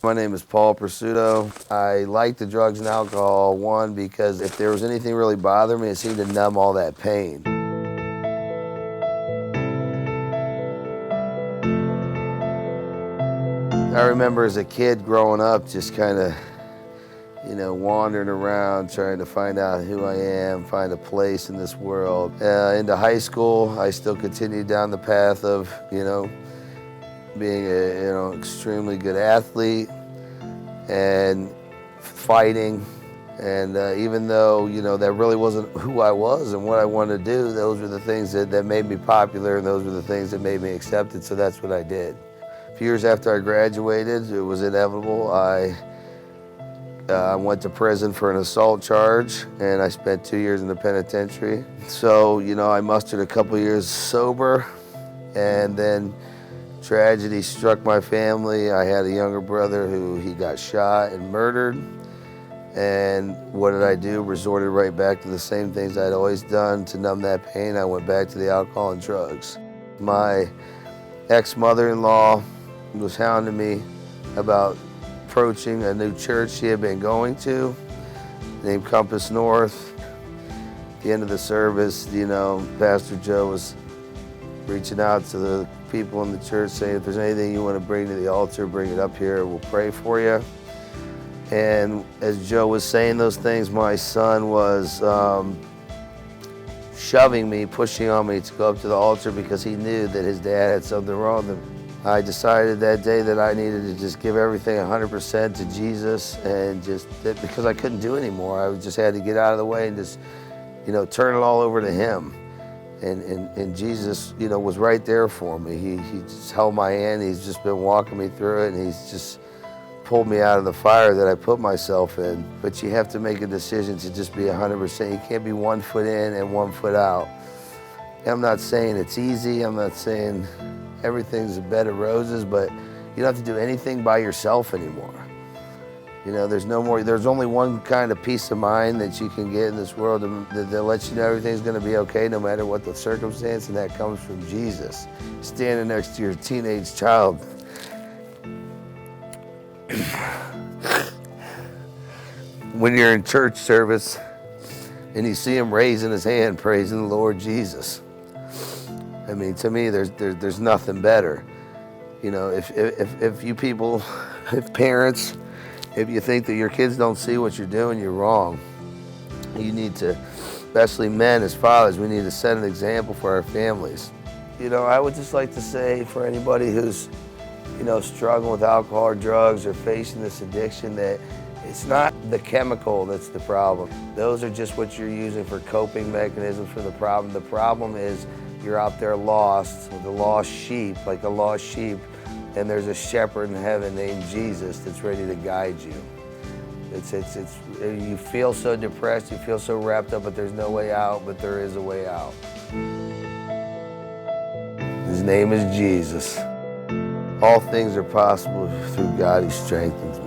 My name is Paul Presutto. I like the drugs and alcohol, one, because if there was anything really bothering me, it seemed to numb all that pain. I remember as a kid growing up just kind of, wandering around trying to find out who I am, find a place in this world. Into high school, I still continued down the path of, being a, extremely good athlete and fighting. And even though, that really wasn't who I was and what I wanted to do, those were the things that made me popular, and those were the things that made me accepted, so that's what I did. A few years after I graduated, it was inevitable. I went to prison for an assault charge, and I spent 2 years in the penitentiary. So, I mustered a couple years sober, and then tragedy struck my family. I had a younger brother he got shot and murdered. And what did I do? Resorted right back to the same things I'd always done to numb that pain. I went back to the alcohol and drugs. My ex-mother-in-law was hounding me about approaching a new church she had been going to, named Compass North. At the end of the service, Pastor Joe was reaching out to the people in the church saying, if there's anything you want to bring to the altar, bring it up here, we'll pray for you. And as Joe was saying those things, my son was shoving me, pushing on me to go up to the altar because he knew that his dad had something wrong with him. I decided that day that I needed to just give everything 100% to Jesus, and because I couldn't do anymore. I just had to get out of the way and just, turn it all over to him. And Jesus, was right there for me. He just held my hand. He's just been walking me through it, and he's just pulled me out of the fire that I put myself in. But you have to make a decision to just be 100%. You can't be 1 foot in and 1 foot out. I'm not saying it's easy. I'm not saying everything's a bed of roses, but you don't have to do anything by yourself anymore. There's only one kind of peace of mind that you can get in this world that lets you know everything's gonna be okay no matter what the circumstance, and that comes from Jesus. Standing next to your teenage child. When you're in church service and you see him raising his hand, praising the Lord Jesus. I mean, to me, there's nothing better. If you people, if parents, if you think that your kids don't see what you're doing, you're wrong. You need to, especially men as fathers, we need to set an example for our families. I would just like to say for anybody who's, struggling with alcohol or drugs or facing this addiction, that it's not the chemical that's the problem. Those are just what you're using for coping mechanisms for the problem. The problem is you're out there lost, with a lost sheep, like a lost sheep, and there's a shepherd in heaven named Jesus that's ready to guide you. You feel so depressed, you feel so wrapped up, but there's no way out, but there is a way out. His name is Jesus. All things are possible through God who strengthens me.